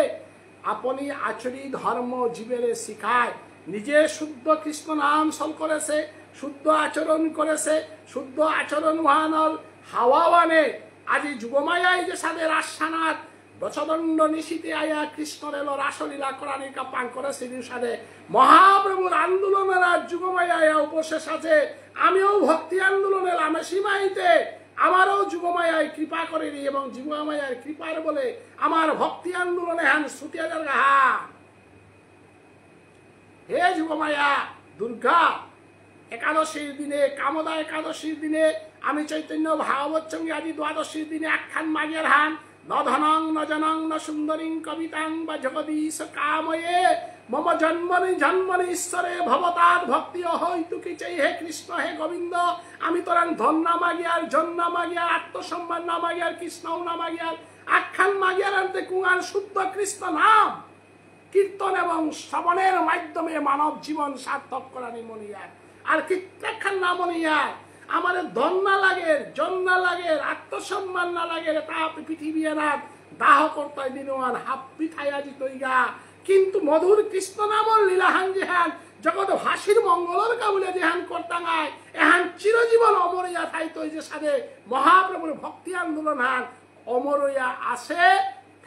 আপনি আচরি ধর্ম জীবেরে শিখায় নিজে শুদ্ধ কৃষ্ণ নাম সল করেছে শুদ্ধ আচরণ করেছে শুদ্ধ আচরণ ওয়ানল হাওয়াওয়ানে আজি যুগমায়াই যে সাথে রাসানাথ দশদণ্ড নিশীতে আয়া কৃষ্ণর এলো রাসলীলা করানির কাপাং করে সিঁড়ির সাথে মহাপ্রভুর আন্দোলনের আজ যুগমায়া উপশেষ আছে আমিও ভক্তি আন্দোলনের আমি সীমাইতে আমারও যুগমায়ায় কৃপা করেনি এবং যুগমায়ার কৃপার বলে আমার ভক্তি আন্দোলনে হান সুতিয়া গাহা হে যুগমায়া দুর্গা একাদশীর দিনে কামদা একাদশীর দিনে আমি চৈতন্য ভাগবত সঙ্গে আজি দ্বাদশীর দিনে আখ্যান মাগিয়ার হান ন ধনং ন জনং ন সুন্দরীং কবিতাং বা জগদীশ কাময়ে মম জন্মনি জন্মনি ঈশ্বরে ভবতার ভক্তি হইতুকি চাই হে কৃষ্ণ হে গোবিন্দ আমি তোরাং ধন না মাগিয়ার জন না মাগিয়ার আত্মসম্মান না মাগিয়ার কৃষ্ণ না মাগিয়ার আখ্যান মাগিয়ার আনতে কুঙার শুদ্ধ কৃষ্ণ নাম কীর্তন এবং শ্রবণের মাধ্যমে মানব জীবন সার্থক করানি মনিয়ার আর কীর্তাখ্যান না মনিয়ার আমাদের ধন না লাগে জন না লাগে আত্মসম্মান না লাগে তা পৃথিবী এনার দাহ কর্তায় দিনওয়ান হাপ পিঠাইয়া জিতইগা কিন্তু মধুর কৃষ্ণ নামর লীলাহান যেহান জগৎ হাসির মঙ্গলের কাবুলে যেহান কর্তাঙায় এহান চিরজীবন অমরিয়া থাইতো যে সাথে মহাপ্রভুর ভক্তি আন্দোলন হান অমরইয়া আসে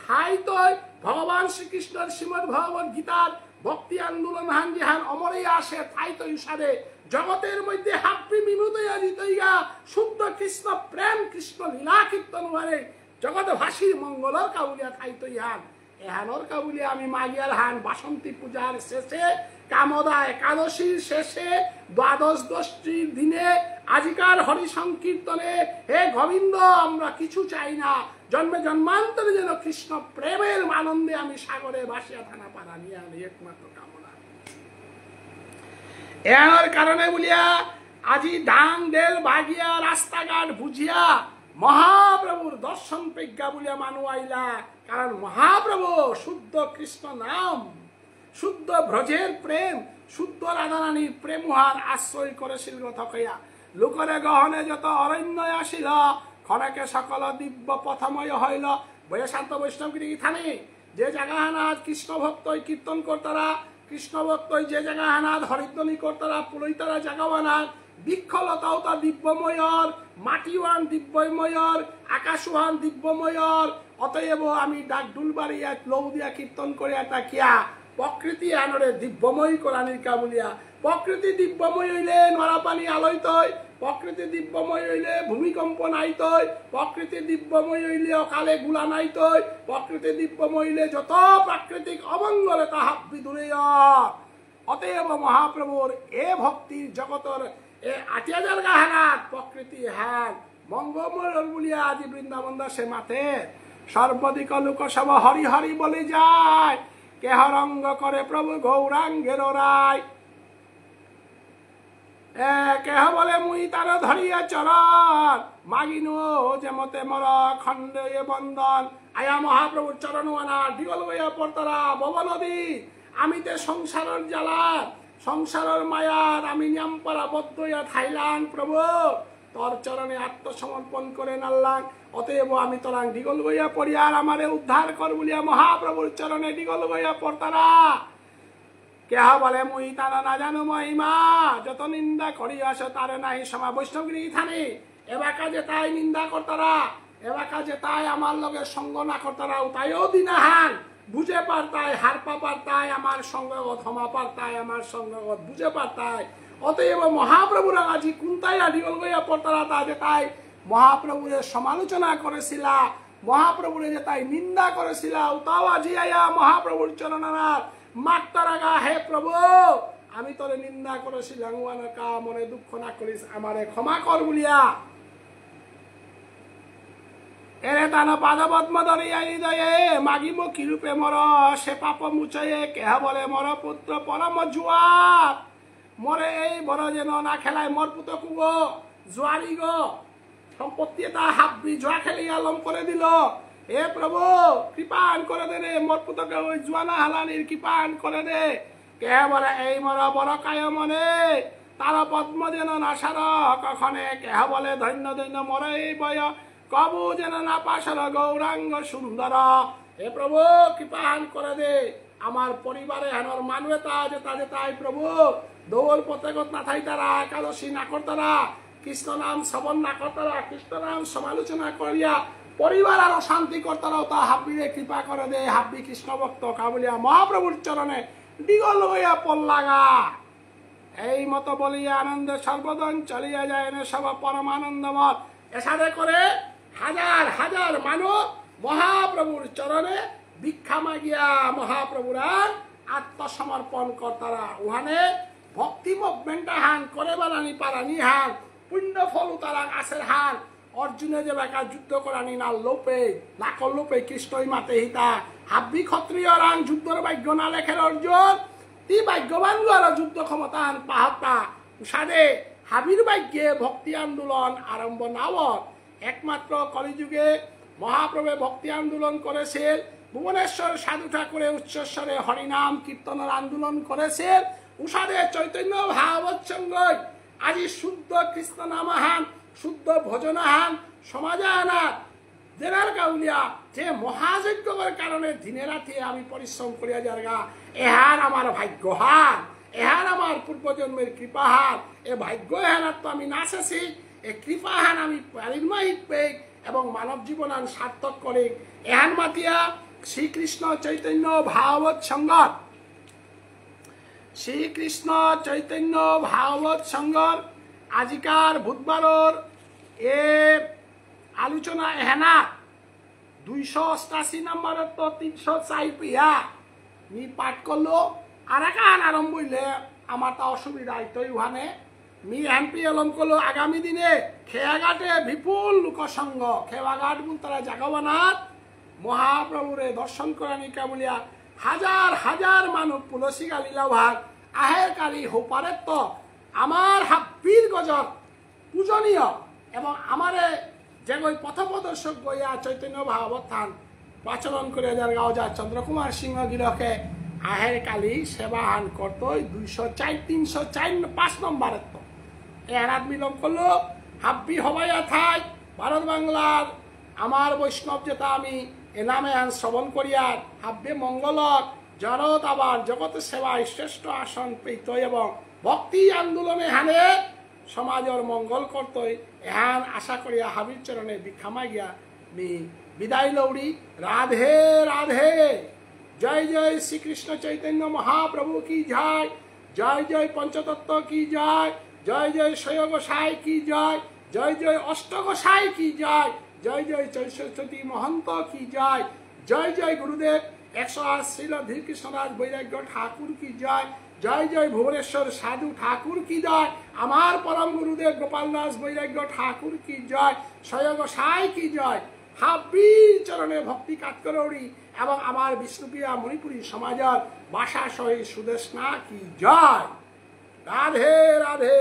থাইতই ভগবান শ্রীকৃষ্ণের শ্রীমদ ভগবত গীতার ভক্তি আন্দোলন হান যেহান অমরইয়া আসে থাইতই সাথে জগতের মধ্যে হাপ্পি বিমুদয়া জিতইগা শুদ্ধ কৃষ্ণ প্রেম কৃষ্ণ লীলা কীর্তন হরে জগৎ ভাসির মঙ্গলের কাবুলিয়া থাইতই হান এহানোর কাবুলিয়া আমি মাগিয়ার হান বাসন্তী পূজার শেষে কামদা একাদশীর শেষে দ্বাদশ দশটির দিনে আজিকার হরি সংকীর্তনে হে গোবিন্দ আমরা কিছু চাই না জন্মে জন্মান্তরে যেন কৃষ্ণ প্রেমের আনন্দে আমি সাগরে ভাসিয়া থানা পারা নিয়ে আনি একমাত্র কামনা এর কারণে বলিয়া আজি ডাং দেল বাগিয়া রাস্তাঘাট বুঝিয়া মহাপ্রভুর দর্শন পেজ্ঞা বলিয়া মানু আইলা কারণ মহাপ্রভু শুদ্ধ কৃষ্ণ নাম শুদ্ধ ব্রজের প্রেম শুদ্ধ রাধারানীর প্রেম উহার আশ্রয় করেছিল থকইয়া লোকরে গহনে যত অরণ্য আসিল খনকে সকল দিব্য পথময় হইল বয়ে শান্ত বৈষ্ণবগিরি থানে যে জায়গাহানাত কৃষ্ণ ভক্তই কীর্তন করতারা কৃষ্ণ ভক্তই যে জায়গাহানাত হরিধ্বনি করতারা পুলইতারা জাগাওয়ানাত বৃক্ষলতাও তা দিব্যময়র মাটিওয়ান দিব্যময়র আকাশওয়ান দিব্যময়র অতএব আমি ডাক ডুলবাড়িয়া লৌ দিয়া কীর্তন করিয়া তাকিয়া প্রকৃতি আনরে দিব্যময়ী করানির কাবুলিয়া প্রকৃতি দিব্যময় হইলে নরা পানি আলয়তয় প্রকৃতি দিব্যময় হইলে ভূমিকম্প নাইতয় প্রকৃতি দিব্যময় হইলে অকালে গুলা নাইতয় প্রকৃতি দিব্যময় হইলে যত প্রাকৃতিক অমঙ্গলে তাহা বিদূরেয় অতএব মহাপ্রভুর এ ভক্তির জগতর এ ৮০০০ গাহানাত প্রকৃতি হান মঙ্গময় বলিয়া আজি বৃন্দাবন দাসে মাতে সর্বদিক লোক সব হরি হরি বলে যায় কেহ রঙ্গ করে প্রভু গৌরাঙ্গের রায় কেহ বলে মুই তার ধরিয়া চরণ মাগিনু যে মতে মর খণ্ডে বন্দন আয়া মহাপ্রভুর চরণ আনা ডিগল বইয়া পড়তারা বব নদী আমি তে সংসারের জ্বালা সংসারের মায়ার আমি নিয়মপাড়া বদ্ধ হইয়া থাইলাম প্রভু তোর চরণে আত্মসমর্পণ করে নাল্লাম অতএব আমি তোরাং ডিগল গইয়া পড়িয়ার আমারে উদ্ধার কর বলিয়া মহাপ্রভুর চরণে ডিগল গইয়া পড়তারা কেহ বলে মুই তার না জানো মহিমা, যত নিন্দা করি আস তারে নাহি সমা। বৈষ্ণবগিরি থানে এবার কাজে তাই নিন্দা করতারা, এবার কাজে তাই আমার লগে সঙ্গ না করতারাও তাইও দিনাহান বুঝে পারতাই, হারপা পারতাই আমার সঙ্গগত, হমা পারতাই আমার সঙ্গগত, বুঝে পারতাই। অতএব মহাপ্রভুর আজি কুন্তাই আদিগল গইয়া পড়তারা তা যে তাই মহাপ্রভুরে সমালোচনা করেছিলা, মহাপ্রভুরে যে তাই নিন্দা করেছিলা, তাও আজি আয়া মহাপ্রভুর চরণার মাত্তারাগা, হে প্রভু আমি তোরে নিন্দা করেছিলাম, কা মনে দুঃখ না করিস, আমারে ক্ষমা কর বলিয়া এরে তান পাদপদ্ম ধরিয়া হৃদয়ে মাগিব কি রূপে মর, সে পাপ মুচয়ে কেহ বলে মর পুত্র পরম জুয়ার। মরে এই বড় যেন না খেলায় মর পুত কুগ জুয়ারি গো, সম্পত্তি এটা হাব্বি জুয়া খেলি আলম করে দিল। হে প্রভু কৃপান করে দে রে, মোর পুতকে ওই জুয়ানা হালানির কৃপান করে দে। কে বলে এই মর বড় কায় মনে, তার পদ্ম যেন না সার কখনে, কেহ বলে ধন্য ধন্য মর এই বয় কবু যেন না পাশর গৌরাঙ্গ সুন্দর। হে প্রভু কৃপান করে দে, আমার পরিবারে হেনর মানুয়ে তা যে তাই প্রভু দৌল প্রত্যেকত না থাই তারা, একাদশী না করতারা, কৃষ্ণ নাম শ্রবণ না করতারা, কৃষ্ণ নাম সমালোচনা করিয়া পরিবার আর শান্তি করতারাও তা হাব্বিরে কৃপা করে দে। হাব্বি কৃষ্ণ ভক্ত কাবুলিয়া মহাপ্রভুর চরণে দিগল হইয়া পল্লাগা। এই মতো বলিয়া আনন্দে সর্বদন চলিয়া যায় এনে সব পরমানন্দমত। এসাদে করে হাজার হাজার মানব মহাপ্রভুর চরণে ভিক্ষা মাগিয়া মহাপ্রভুর আত্মসমর্পণ করতারা। উহানে ভক্তি মুভমেন্ট হান করে বানানি পারানি হান পুণ্য ফল তারা গাছের হান। অর্জুনে যে বেকার যুদ্ধ করানি না লোপে না করলোপে কৃষ্ণই মাতে হিতা। হাব্বি ক্ষত্রিয় রান যুদ্ধর ভাগ্য না লেখের অর্জুন, তি ভাগ্যবান গুয়ার যুদ্ধ ক্ষমতা পাহতা উষাদে হাবির ভাগ্যে ভক্তি আন্দোলন আরম্ভ নাওত। একমাত্র কলিযুগে মহাপ্রভু ভক্তি আন্দোলন করেছেন, ভুবনেশ্বর সাধু ঠাকুরে উচ্চস্বরে হরিনাম কীর্তনের আন্দোলন করেছেন। উষাদে চৈতন্য ভাগবত সঙ্গ আজি শুদ্ধ কৃষ্ণ নামাহান শুদ্ধ ভজনাহান সমাজে আনা জেনার গাউলিয়া যে মহাযজ্ঞের কারণে দিনে রাতে আমি পরিশ্রম করিয়া যারগা, এহার আমার ভাগ্য হার, এহার আমার পূর্বজন্মের কৃপাহার। এ ভাগ্য এহার তো আমি নাচেছি, এ কৃপাহান আমি পারিমায়িক পেয়ে এবং মানব জীবন সার্থক করে। এহান মাতিয়া শ্রীকৃষ্ণ চৈতন্য ভাগবত সংগত, শ্রীকৃষ্ণ চৈতন্য ভাগবত সংঘর আজিকার বুধবারর এ আলোচনা এহেনা 288 নম্বরের তো 304 পিয়া নি পাঠ করলো। আর একান আরম্ভ হইলে আমার তা অসুবিধা হইতই উহানে মি এমপি এলম করলো। আগামী দিনে খেয়াঘাটে বিপুল লোকসংঘ, খেয়াঘাট তারা জাগাবানার মহাপ্রভুরে দর্শন করানি কাবুলিয়া হাজার হাজার মানুষ তুলসী গালিলা ভাগ আহের কালী হোপারের তো আমার হাব্বির গজর পূজনীয় এবং আমারে যে ওই পথপ্রদর্শক গইয়া চৈতন্য ভাগবত থান পাচরণ করে যার গাও যা চন্দ্রকুমার সিংহ গিরকে আহের কালী সেবাহান করতো 204 304 5 নম্বরের তো এরাত মিলম করলো হাব্বি হবাইয়া থাই ভারত বাংলার আমার বৈষ্ণব যেটা আমি এ নামে আন শ্রবণ করিয়ার হাব্বে মঙ্গলত জড়ত আবার জগতের সেবায় শ্রেষ্ঠ আসন পেত এবং ভক্তি আন্দোলনে হানে সমাজের মঙ্গল করতই এহান আশা করিয়া হাবির চরণে ভিক্ষামা গিয়া মি বিদায় লৌড়ি। রাধে রাধে। জয় জয় শ্রীকৃষ্ণ চৈতন্য মহাপ্রভু কি জয়, জয় জয় পঞ্চতত্ত্ব কি জয়, জয় জয় শয় গোসাই কি জয়, জয় জয় অষ্ট গোসাই কি জয়, জয় জয় চৈশ্বতী মহন্ত কি জয়, জয় জয় গুরুদেব 108 শ্রীল ধীরকৃষ্ণরাজ বৈরাগ্য ঠাকুর কি জয়, জয় জয় ভুবনেশ্বর সাধু ঠাকুর কি জয়, আমার পরম গুরুদেব গোপাল দাস বৈরাগ্য ঠাকুর কি জয়, শয় গোসাই কি জয়। হাব্বির চরণে ভক্তি কাজ করি এবং আমার বিষ্ণুপ্রিয়া মণিপুরী সমাজের বাসা সহিত সুদেশনা কি জয়। রাধে রাধে।